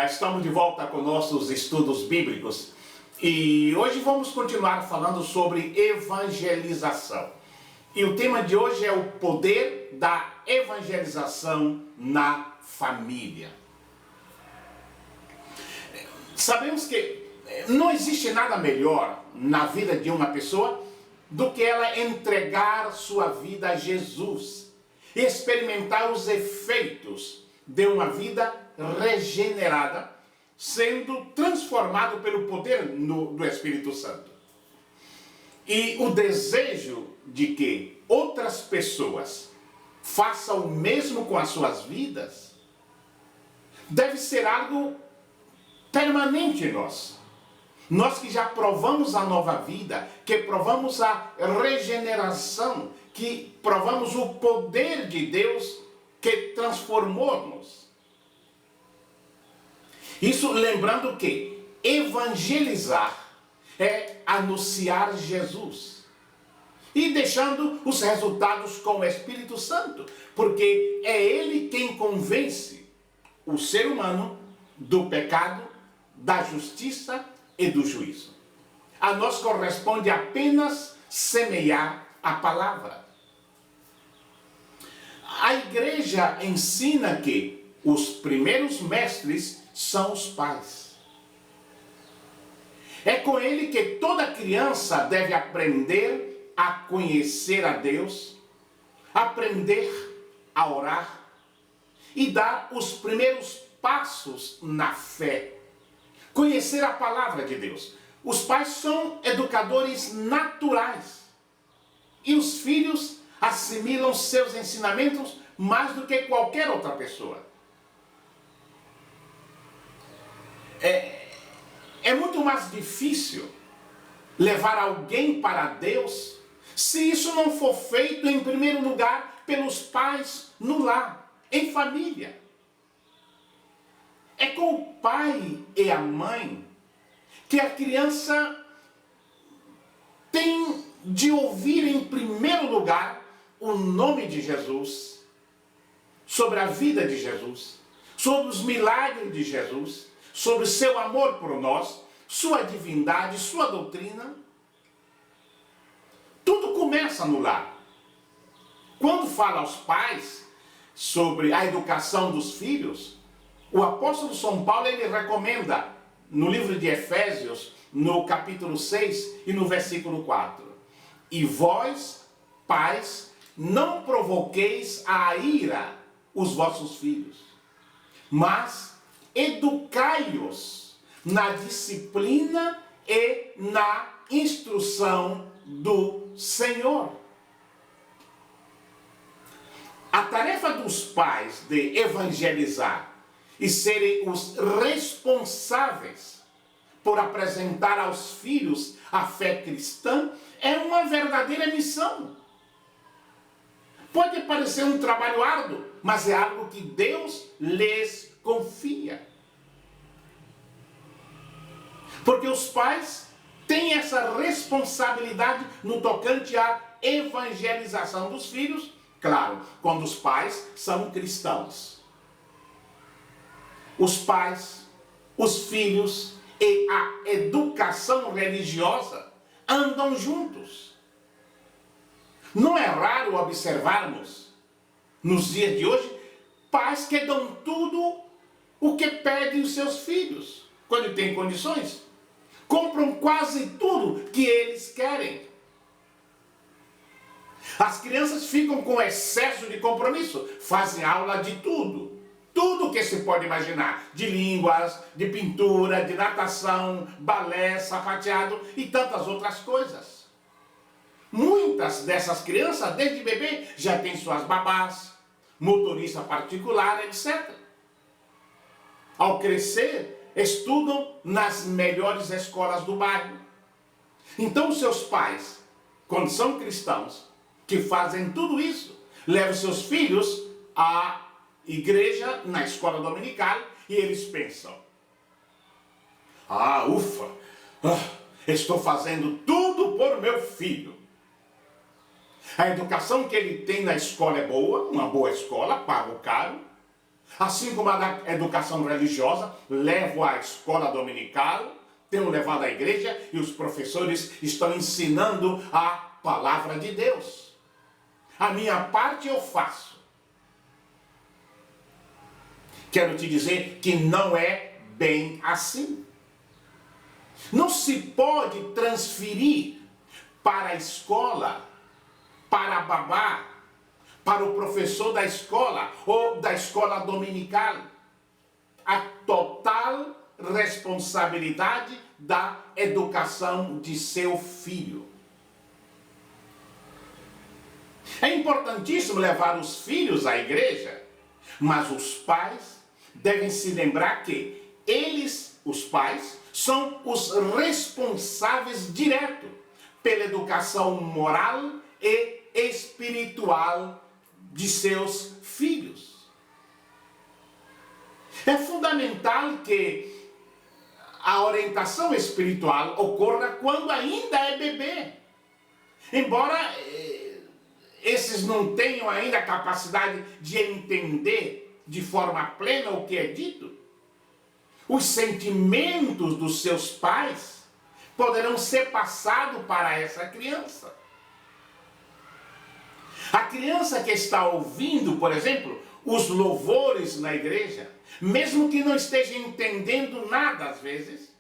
Estamos de volta com nossos estudos bíblicos e hoje vamos continuar falando sobre evangelização. E o tema de hoje é o poder da evangelização na família. Sabemos que não existe nada melhor na vida de uma pessoa do que ela entregar sua vida a Jesus e experimentar os efeitos de uma vida regenerada, sendo transformado pelo poder do Espírito Santo. E o desejo de que outras pessoas façam o mesmo com as suas vidas deve ser algo permanente em nós. Nós que já provamos a nova vida, que provamos a regeneração, que provamos o poder de Deus que transformou-nos. Isso lembrando que evangelizar é anunciar Jesus e deixando os resultados com o Espírito Santo, porque é Ele quem convence o ser humano do pecado, da justiça e do juízo. A nós corresponde apenas semear a palavra. A igreja ensina que os primeiros mestres são os pais. É com ele que toda criança deve aprender a conhecer a Deus, aprender a orar e dar os primeiros passos na fé. Conhecer a palavra de Deus. Os pais são educadores naturais e os filhos assimilam seus ensinamentos mais do que qualquer outra pessoa. É muito mais difícil levar alguém para Deus se isso não for feito em primeiro lugar pelos pais no lar, em família. É com o pai e a mãe que a criança tem de ouvir em primeiro lugar o nome de Jesus, sobre a vida de Jesus, sobre os milagres de Jesus, sobre seu amor por nós, sua divindade, sua doutrina. Tudo começa no lar. Quando fala aos pais sobre a educação dos filhos, o apóstolo São Paulo ele recomenda no livro de Efésios, no capítulo 6 e no versículo 4. E vós, pais, não provoqueis a ira os vossos filhos, mas educai-os na disciplina e na instrução do Senhor. A tarefa dos pais de evangelizar e serem os responsáveis por apresentar aos filhos a fé cristã é uma verdadeira missão. Pode parecer um trabalho árduo, mas é algo que Deus lhes confia. Porque os pais têm essa responsabilidade no tocante à evangelização dos filhos, claro, quando os pais são cristãos. Os pais, os filhos e a educação religiosa andam juntos. Não é raro observarmos, nos dias de hoje, pais que dão tudo o que pedem os seus filhos, quando têm condições. Compram quase tudo que eles querem. As crianças ficam com excesso de compromisso, fazem aula de tudo. Tudo que se pode imaginar, de línguas, de pintura, de natação, balé, sapateado e tantas outras coisas. Muitas dessas crianças, desde bebê, já têm suas babás, motorista particular, etc. Ao crescer, estudam nas melhores escolas do bairro. Então, os seus pais, quando são cristãos, que fazem tudo isso, levam seus filhos à igreja, na escola dominical, e eles pensam: ufa, estou fazendo tudo por meu filho. A educação que ele tem na escola é boa, uma boa escola, pago caro. Assim como a da educação religiosa, levo à escola dominical, tenho levado à igreja e os professores estão ensinando a palavra de Deus. A minha parte eu faço. Quero te dizer que não é bem assim. Não se pode transferir para a escola, para a babá, para o professor da escola ou da escola dominical, a total responsabilidade da educação de seu filho. É importantíssimo levar os filhos à igreja, mas os pais devem se lembrar que eles, os pais, são os responsáveis diretos pela educação moral e espiritual de seus filhos. É fundamental que a orientação espiritual ocorra quando ainda é bebê. Embora esses não tenham ainda a capacidade de entender de forma plena o que é dito, os sentimentos dos seus pais poderão ser passados para essa criança. A criança que está ouvindo, por exemplo, os louvores na igreja, mesmo que não esteja entendendo nada às vezes,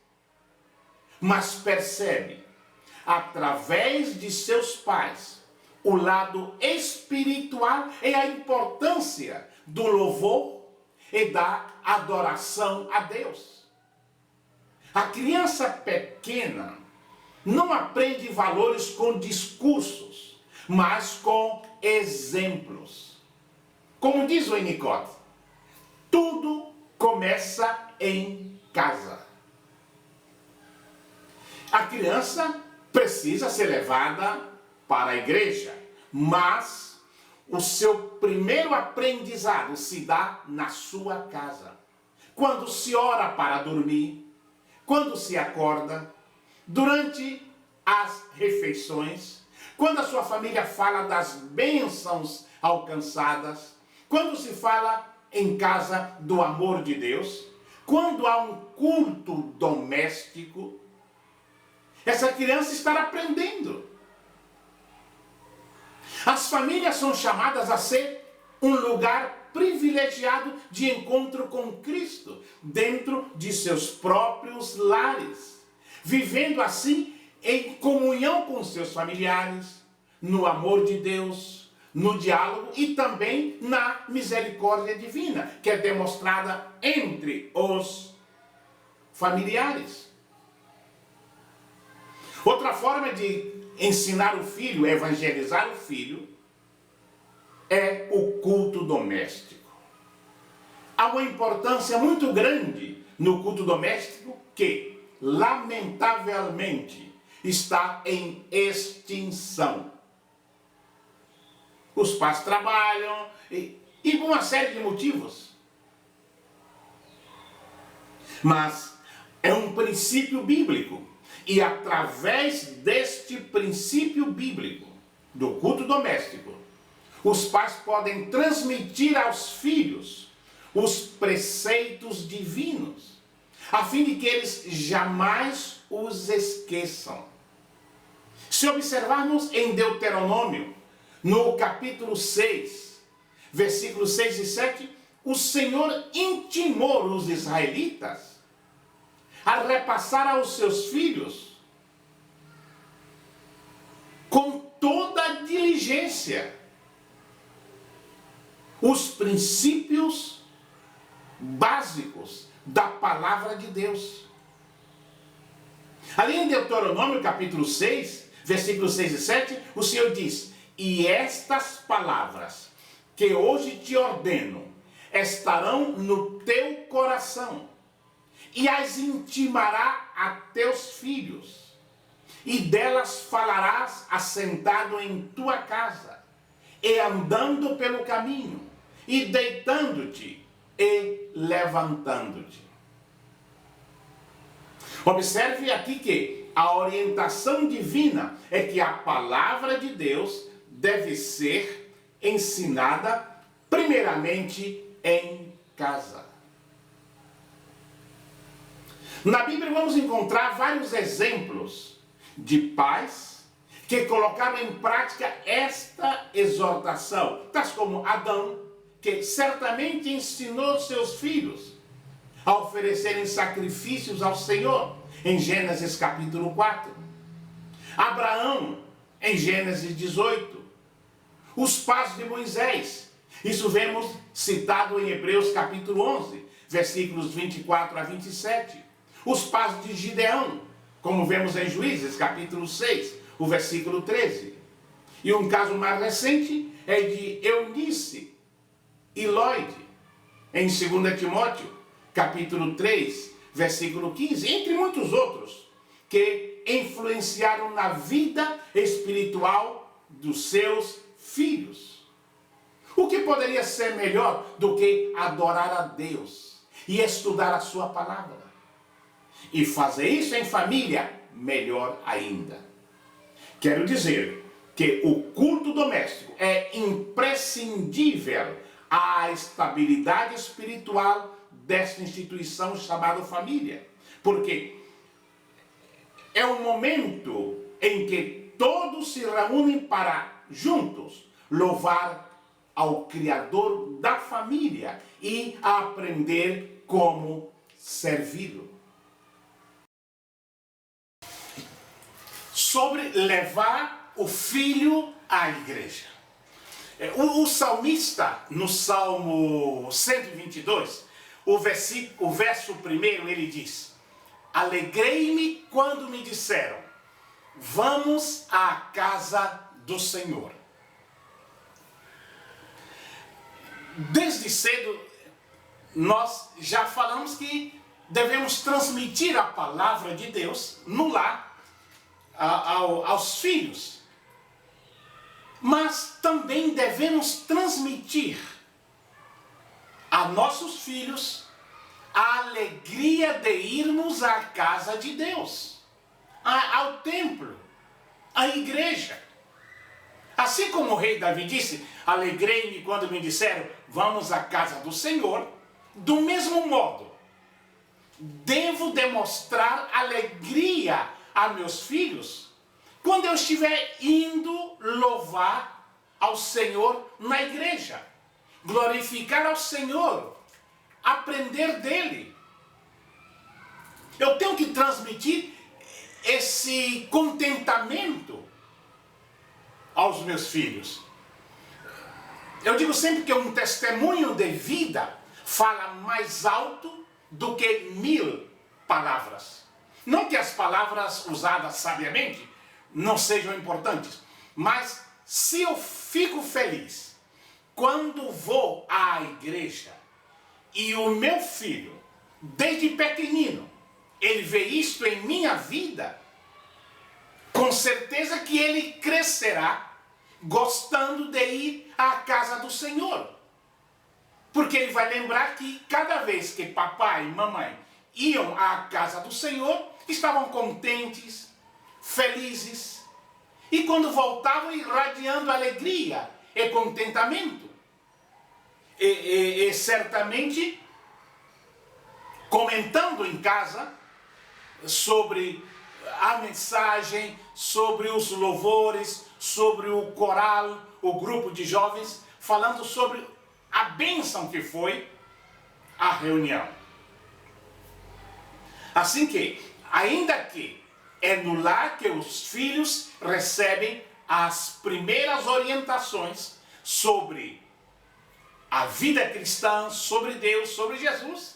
mas percebe, através de seus pais, o lado espiritual e a importância do louvor e da adoração a Deus. A criança pequena não aprende valores com discursos, mas com exemplos. Como diz o Winnicott, tudo começa em casa. A criança precisa ser levada para a igreja, mas o seu primeiro aprendizado se dá na sua casa. Quando se ora para dormir, quando se acorda, durante as refeições, quando a sua família fala das bênçãos alcançadas, quando se fala em casa do amor de Deus, quando há um culto doméstico, essa criança está aprendendo. As famílias são chamadas a ser um lugar privilegiado de encontro com Cristo, dentro de seus próprios lares, vivendo assim em comunhão com seus familiares, no amor de Deus, no diálogo e também na misericórdia divina, que é demonstrada entre os familiares. Outra forma de ensinar o filho, evangelizar o filho, é o culto doméstico. Há uma importância muito grande no culto doméstico que, lamentavelmente, está em extinção. Os pais trabalham e por uma série de motivos. Mas é um princípio bíblico. E através deste princípio bíblico do culto doméstico, os pais podem transmitir aos filhos os preceitos divinos, a fim de que eles jamais os esqueçam. Se observarmos em Deuteronômio, no capítulo 6, versículos 6 e 7, o Senhor intimou os israelitas a repassar aos seus filhos com toda a diligência os princípios básicos da palavra de Deus. Ali em Deuteronômio capítulo 6, versículos 6 e 7, o Senhor diz: "E estas palavras que hoje te ordeno estarão no teu coração, e as intimará a teus filhos, e delas falarás assentado em tua casa, e andando pelo caminho, e deitando-te e levantando-te." Observe aqui que a orientação divina é que a palavra de Deus deve ser ensinada primeiramente em casa. Na Bíblia vamos encontrar vários exemplos de pais que colocaram em prática esta exortação, tais como Adão, que certamente ensinou seus filhos a oferecerem sacrifícios ao Senhor, em Gênesis capítulo 4. Abraão, em Gênesis 18. Os passos de Moisés, isso vemos citado em Hebreus capítulo 11, versículos 24 a 27. Os passos de Gideão, como vemos em Juízes capítulo 6, o versículo 13. E um caso mais recente é de Eunice e Lloyd, em 2 Timóteo capítulo 3, versículo 15, entre muitos outros, que influenciaram na vida espiritual dos seus filhos. O que poderia ser melhor do que adorar a Deus e estudar a sua palavra? E fazer isso em família, melhor ainda. Quero dizer que o culto doméstico é imprescindível à estabilidade espiritual desta instituição chamada família. Porque é o momento em que todos se reúnem para juntos louvar ao Criador da família e aprender como servi-lo. Sobre levar o filho à igreja. O salmista, no Salmo 122, o verso 1, ele diz: alegrei-me quando me disseram, vamos à casa do Senhor. Desde cedo, nós já falamos que devemos transmitir a palavra de Deus no lar aos filhos. Mas também devemos transmitir a nossos filhos a alegria de irmos à casa de Deus, ao templo, à igreja. Assim como o rei Davi disse, alegrei-me quando me disseram, vamos à casa do Senhor, do mesmo modo, devo demonstrar alegria a meus filhos quando eu estiver indo louvar ao Senhor na igreja, glorificar ao Senhor, aprender dele. Eu tenho que transmitir esse contentamento aos meus filhos. Eu digo sempre que um testemunho de vida fala mais alto do que 1000 palavras. Não que as palavras usadas sabiamente não sejam importantes, mas se eu fico feliz quando vou à igreja e o meu filho, desde pequenino, ele vê isto em minha vida, com certeza que ele crescerá gostando de ir à casa do Senhor. Porque ele vai lembrar que cada vez que papai e mamãe iam à casa do Senhor, estavam contentes, felizes, e quando voltavam irradiando alegria e contentamento. E certamente comentando em casa sobre a mensagem, sobre os louvores, sobre o coral, o grupo de jovens, falando sobre a bênção que foi a reunião. Assim que, ainda que é no lar que os filhos recebem as primeiras orientações sobre a vida cristã, sobre Deus, sobre Jesus,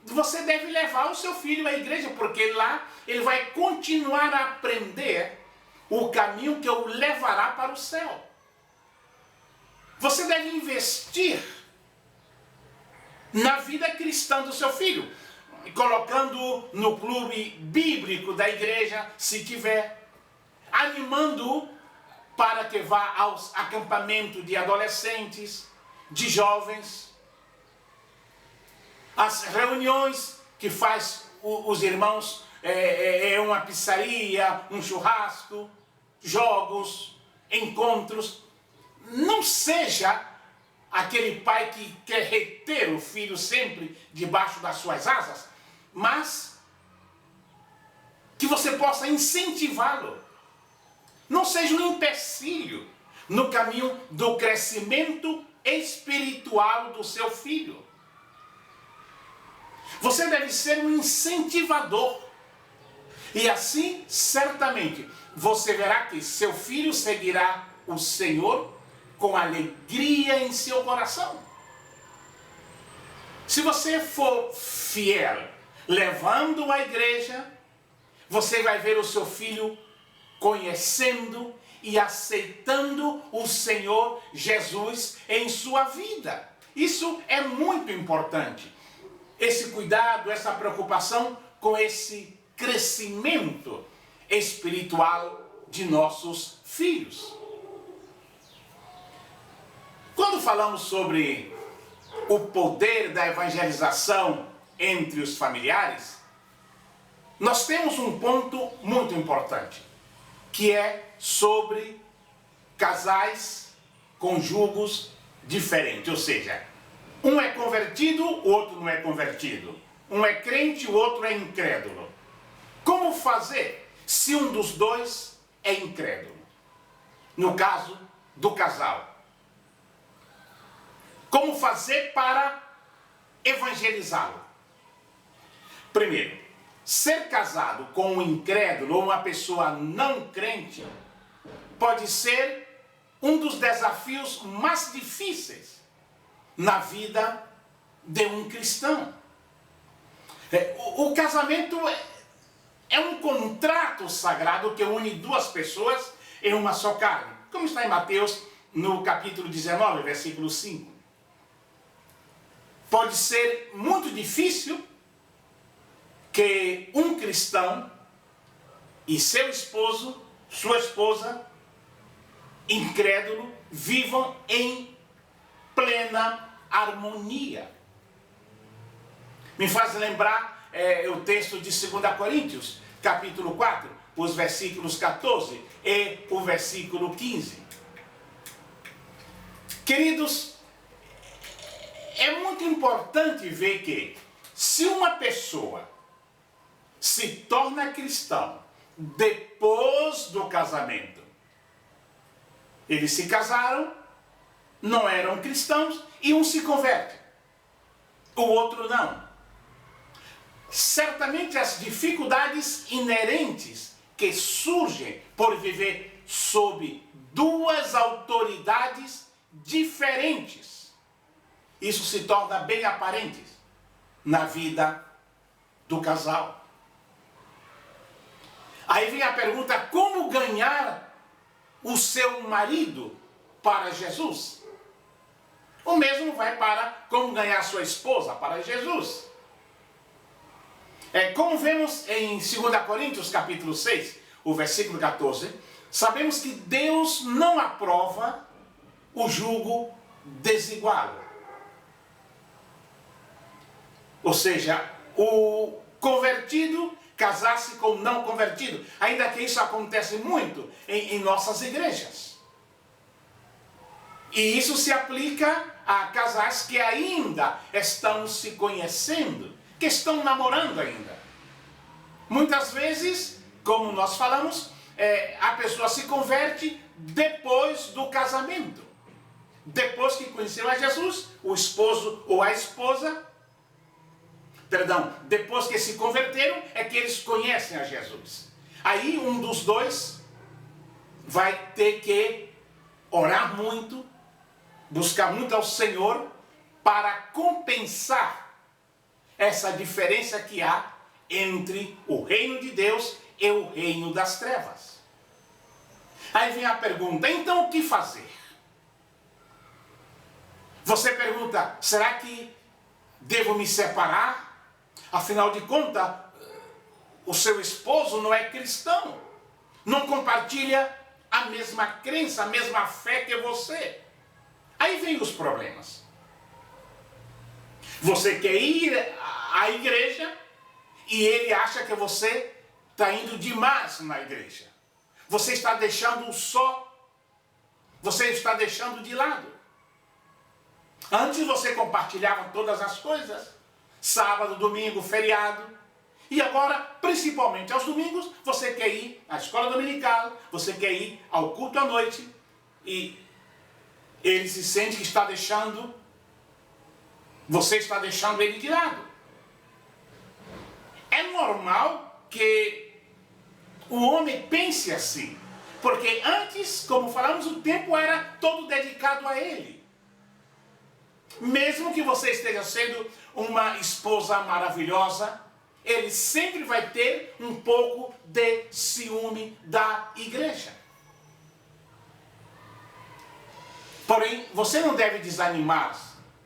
você deve levar o seu filho à igreja, porque lá ele vai continuar a aprender o caminho que o levará para o céu. Você deve investir na vida cristã do seu filho, colocando no clube bíblico da igreja, se tiver, animando para que vá aos acampamentos de adolescentes, de jovens, as reuniões que faz os irmãos, uma pizzaria, um churrasco, jogos, encontros. Não seja aquele pai que quer reter o filho sempre debaixo das suas asas, mas que você possa incentivá-lo. Não seja um empecilho no caminho do crescimento espiritual do seu filho. Você deve ser um incentivador. E assim, certamente, você verá que seu filho seguirá o Senhor com alegria em seu coração. Se você for fiel, levando a igreja, você vai ver o seu filho conhecendo e aceitando o Senhor Jesus em sua vida. Isso é muito importante. Esse cuidado, essa preocupação com esse crescimento espiritual de nossos filhos. Quando falamos sobre o poder da evangelização entre os familiares, nós temos um ponto muito importante, que é sobre casais com julgos diferentes, ou seja, um é convertido, o outro não é convertido. Um é crente, o outro é incrédulo. Como fazer se um dos dois é incrédulo? No caso do casal. Como fazer para evangelizá-lo? Primeiro, ser casado com um incrédulo ou uma pessoa não crente pode ser um dos desafios mais difíceis na vida de um cristão. O casamento é um contrato sagrado que une duas pessoas em uma só carne, como está em Mateus, no capítulo 19, versículo 5. Pode ser muito difícil que um cristão e seu esposo, sua esposa, incrédulo, vivam em plena harmonia. Me faz lembrar o texto de 2 Coríntios, capítulo 4, os versículos 14 e o versículo 15. Queridos, é muito importante ver que se uma pessoa se torna cristão depois do casamento, eles se casaram, não eram cristãos, e um se converte, o outro não. Certamente as dificuldades inerentes que surgem por viver sob duas autoridades diferentes, isso se torna bem aparente na vida do casal. Aí vem a pergunta: como ganhar o seu marido para Jesus? O mesmo vai para como ganhar sua esposa para Jesus. Como vemos em 2 Coríntios capítulo 6, o versículo 14, sabemos que Deus não aprova o jugo desigual. Ou seja, o convertido casar-se com o não convertido, ainda que isso acontece muito em nossas igrejas. E isso se aplica a casais que ainda estão se conhecendo, que estão namorando ainda. Muitas vezes, como nós falamos, a pessoa se converte depois do casamento. Depois que conheceu a Jesus, o esposo ou a esposa, depois que se converteram, é que eles conhecem a Jesus. Aí um dos dois vai ter que orar muito, buscar muito ao Senhor para compensar essa diferença que há entre o reino de Deus e o reino das trevas. Aí vem a pergunta: então o que fazer? Você pergunta: será que devo me separar? Afinal de contas, o seu esposo não é cristão, não compartilha a mesma crença, a mesma fé que você. Aí vem os problemas. Você quer ir à igreja e ele acha que você está indo demais na igreja. Você está deixando o só, você está deixando de lado. Antes você compartilhava todas as coisas, sábado, domingo, feriado. E agora, principalmente aos domingos, você quer ir à escola dominical, você quer ir ao culto à noite. E ele se sente que você está deixando ele de lado. É normal que o homem pense assim. Porque antes, como falamos, o tempo era todo dedicado a ele. Mesmo que você esteja sendo uma esposa maravilhosa, ele sempre vai ter um pouco de ciúme da igreja. Porém, você não deve desanimar,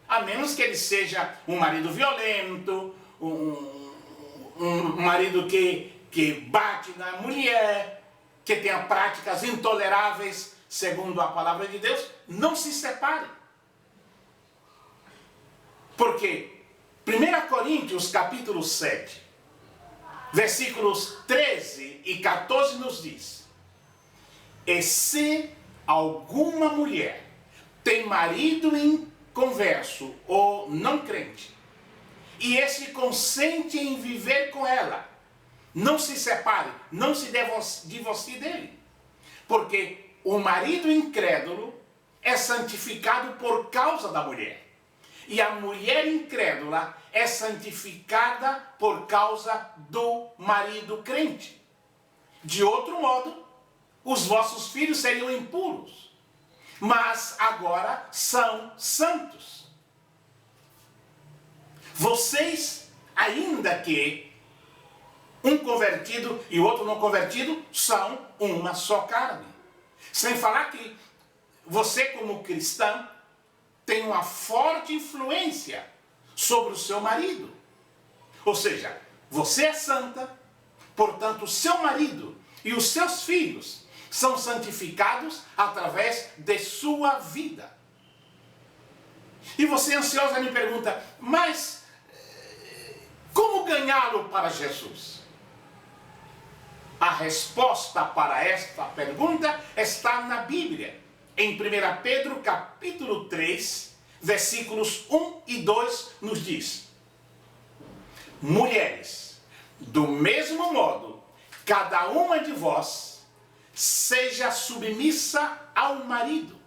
a menos que ele seja um marido violento, um marido que bate na mulher, que tenha práticas intoleráveis, segundo a palavra de Deus. Não se separe. Porque 1 Coríntios capítulo 7, versículos 13 e 14 nos diz: e se alguma mulher tem marido inconverso ou não crente, e esse consente em viver com ela, não se separe, não se divorcie dele. Porque o marido incrédulo é santificado por causa da mulher. E a mulher incrédula é santificada por causa do marido crente. De outro modo, os vossos filhos seriam impuros, mas agora são santos. Vocês, ainda que um convertido e o outro não convertido, são uma só carne. Sem falar que você, como cristã, tem uma forte influência sobre o seu marido. Ou seja, você é santa, portanto, o seu marido e os seus filhos são santificados através de sua vida. E você, ansiosa, me pergunta: mas como ganhá-lo para Jesus? A resposta para esta pergunta está na Bíblia. Em 1 Pedro capítulo 3, versículos 1 e 2 nos diz: mulheres, do mesmo modo, cada uma de vós seja submissa ao marido,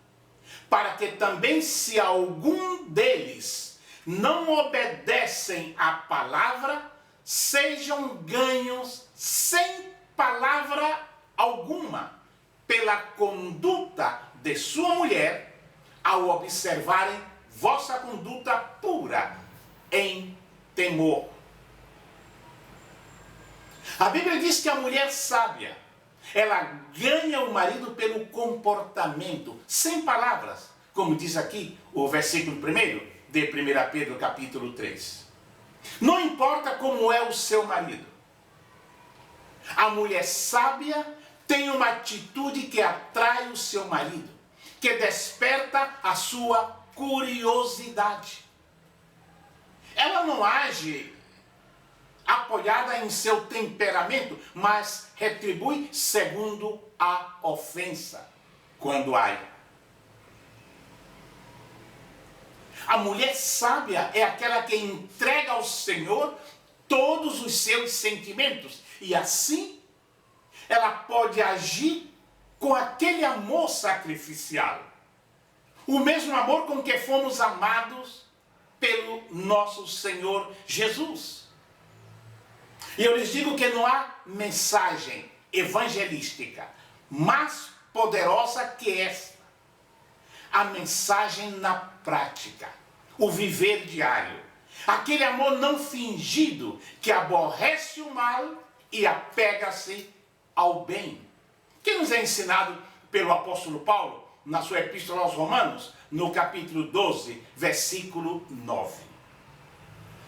para que também, se algum deles não obedecem à palavra, sejam ganhos sem palavra alguma, pela conduta de sua mulher, ao observarem vossa conduta pura em temor. A Bíblia diz que a mulher sábia, ela ganha o marido pelo comportamento, sem palavras, como diz aqui o versículo 1 de 1 Pedro capítulo 3. Não importa como é o seu marido, a mulher sábia tem uma atitude que atrai o seu marido, que desperta a sua curiosidade. Ela não age apoiada em seu temperamento, mas retribui segundo a ofensa, quando há. A mulher sábia é aquela que entrega ao Senhor todos os seus sentimentos, e assim ela pode agir com aquele amor sacrificial. O mesmo amor com que fomos amados pelo nosso Senhor Jesus. E eu lhes digo que não há mensagem evangelística mais poderosa que esta. A mensagem na prática, o viver diário. Aquele amor não fingido que aborrece o mal e apega-se ao bem, que nos é ensinado pelo apóstolo Paulo na sua epístola aos Romanos, no capítulo 12, versículo 9.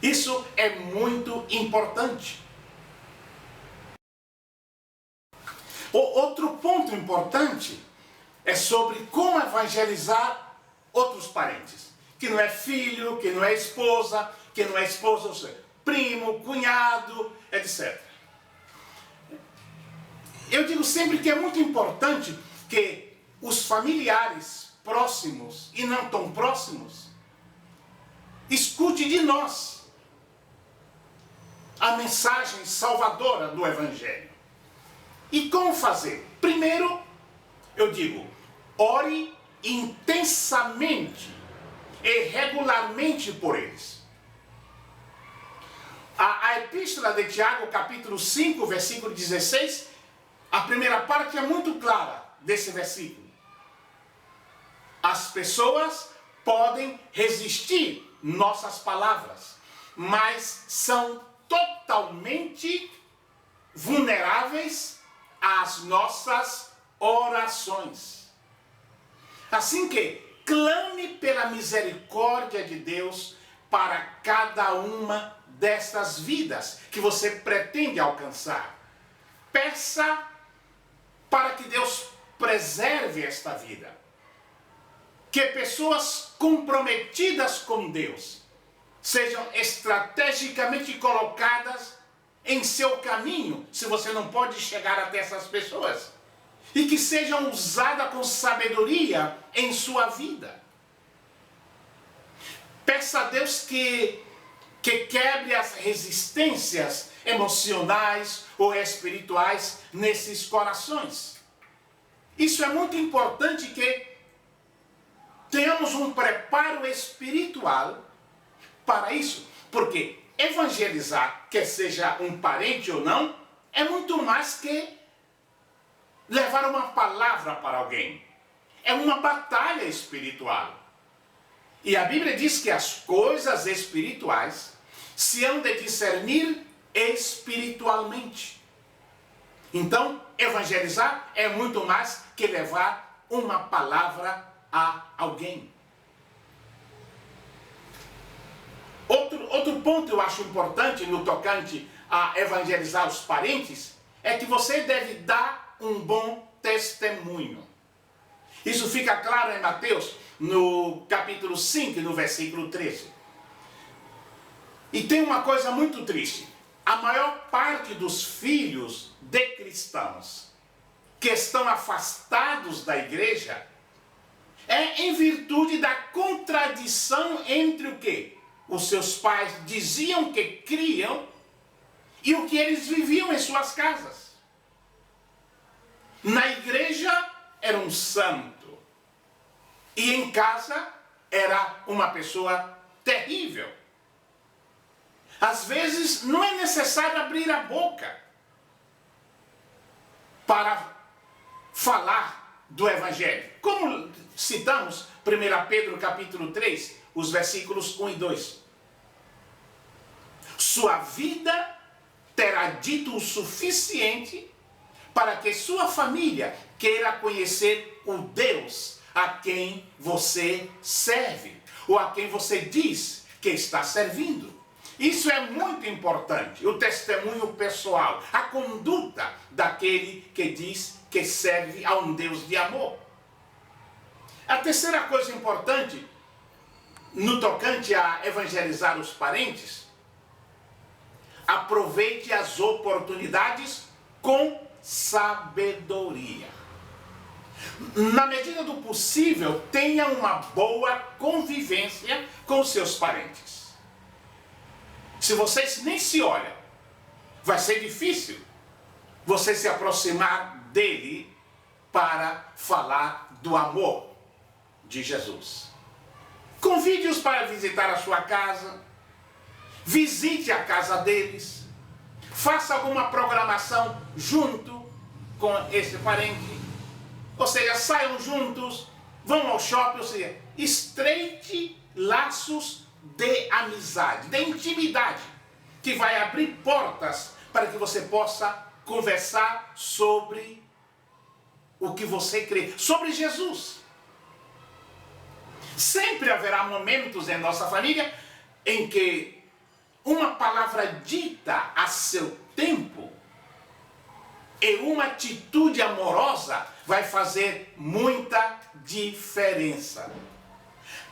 Isso é muito importante. Outro ponto importante é sobre como evangelizar outros parentes, que não é filho, que não é esposa, ou seja, primo, cunhado, etc. Eu digo sempre que é muito importante que os familiares próximos e não tão próximos escute de nós a mensagem salvadora do Evangelho. E como fazer? Primeiro, eu digo, ore intensamente e regularmente por eles. A epístola de Tiago, capítulo 5, versículo 16, a primeira parte é muito clara desse versículo. As pessoas podem resistir nossas palavras, mas são totalmente vulneráveis às nossas orações. Assim que clame pela misericórdia de Deus para cada uma destas vidas que você pretende alcançar. Peça para que Deus preserve esta vida. Que pessoas comprometidas com Deus sejam estrategicamente colocadas em seu caminho, se você não pode chegar até essas pessoas, e que sejam usadas com sabedoria em sua vida. Peça a Deus que quebre as resistências emocionais ou espirituais nesses corações. Isso é muito importante, que tenhamos um preparo espiritual para isso, porque evangelizar, quer seja um parente ou não, é muito mais que levar uma palavra para alguém. É uma batalha espiritual. E a Bíblia diz que as coisas espirituais se hão de discernir espiritualmente. Então, evangelizar é muito mais que levar uma palavra a alguém. Outro ponto eu acho importante no tocante a evangelizar os parentes é que você deve dar um bom testemunho. Isso fica claro em Mateus, no capítulo 5, no versículo 13. E tem uma coisa muito triste. A maior parte dos filhos de cristãos que estão afastados da igreja é em virtude da contradição entre o que os seus pais diziam que criam e o que eles viviam em suas casas. Na igreja era um santo e em casa era uma pessoa terrível. Às vezes não é necessário abrir a boca para falar do Evangelho. Como citamos 1 Pedro capítulo 3, os versículos 1 e 2. Sua vida terá dito o suficiente para que sua família queira conhecer o Deus a quem você serve, ou a quem você diz que está servindo. Isso é muito importante, o testemunho pessoal, a conduta daquele que diz que serve a um Deus de amor. A terceira coisa importante, no tocante a evangelizar os parentes, aproveite as oportunidades com sabedoria. Na medida do possível, tenha uma boa convivência com seus parentes. Se vocês nem se olham, vai ser difícil você se aproximar dele para falar do amor de Jesus. Convide-os para visitar a sua casa, visite a casa deles, faça alguma programação junto com esse parente, ou seja, saiam juntos, vão ao shopping, ou seja, estreite laços de amizade, de intimidade, que vai abrir portas para que você possa conversar sobre o que você crê, sobre Jesus. Sempre haverá momentos em nossa família em que uma palavra dita a seu tempo e uma atitude amorosa vai fazer muita diferença.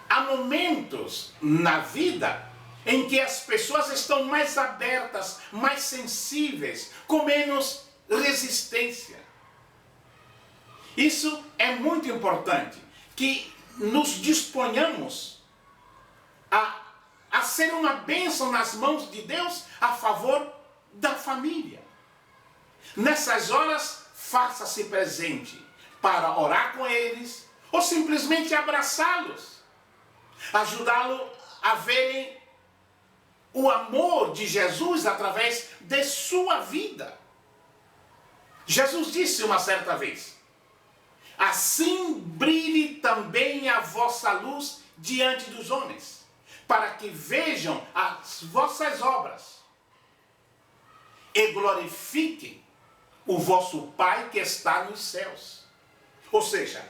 Há momentos na vida em que as pessoas estão mais abertas, mais sensíveis, com menos resistência. Isso é muito importante, que nos disponhamos a a ser uma bênção nas mãos de Deus a favor da família. Nessas horas, faça-se presente para orar com eles ou simplesmente abraçá-los, ajudá-lo a verem o amor de Jesus através de sua vida. Jesus disse uma certa vez: assim brilhe também a vossa luz diante dos homens, para que vejam as vossas obras e glorifiquem o vosso Pai que está nos céus. Ou seja,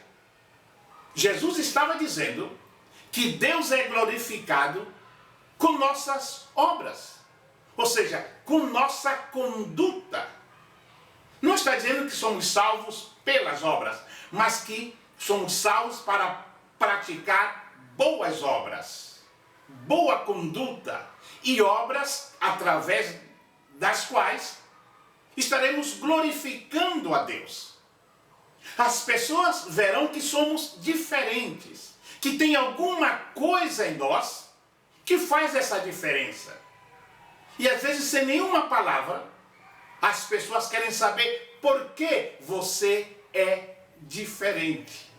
Jesus estava dizendo que Deus é glorificado com nossas obras, ou seja, com nossa conduta. Não está dizendo que somos salvos pelas obras, mas que somos salvos para praticar boas obras, boa conduta e obras através das quais estaremos glorificando a Deus. As pessoas verão que somos diferentes, que tem alguma coisa em nós que faz essa diferença. E às vezes, sem nenhuma palavra, as pessoas querem saber por que você é diferente.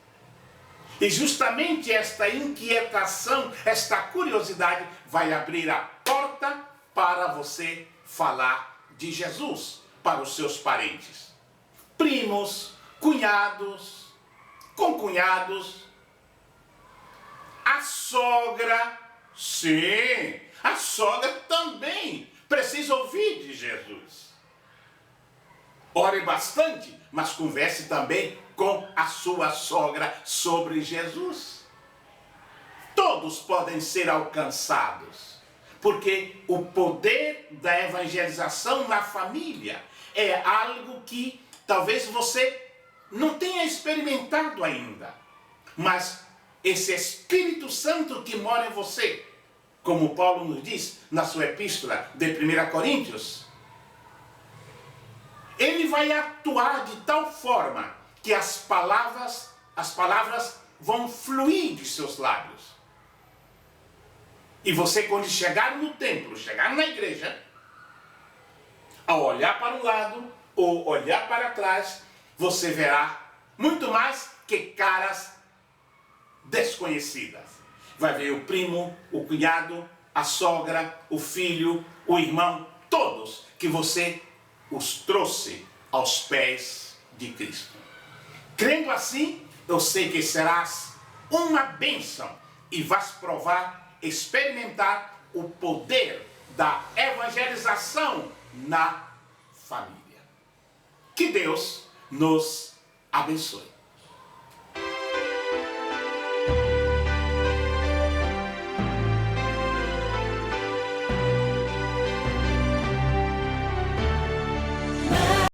E justamente esta inquietação, esta curiosidade vai abrir a porta para você falar de Jesus para os seus parentes, primos, cunhados, concunhados, a sogra. Sim, a sogra também precisa ouvir de Jesus. Ore bastante, mas converse também com a sua sogra sobre Jesus. Todos podem ser alcançados, porque o poder da evangelização na família é algo que talvez você não tenha experimentado ainda, mas esse Espírito Santo que mora em você, como Paulo nos diz na sua epístola de 1 Coríntios, ele vai atuar de tal forma que as palavras vão fluir de seus lábios. E você, quando chegar no templo, chegar na igreja, ao olhar para um lado ou olhar para trás, você verá muito mais que caras desconhecidas. Vai ver o primo, o cunhado, a sogra, o filho, o irmão, todos que você os trouxe aos pés de Cristo. Crendo assim, eu sei que serás uma bênção e vais provar, experimentar o poder da evangelização na família. Que Deus nos abençoe.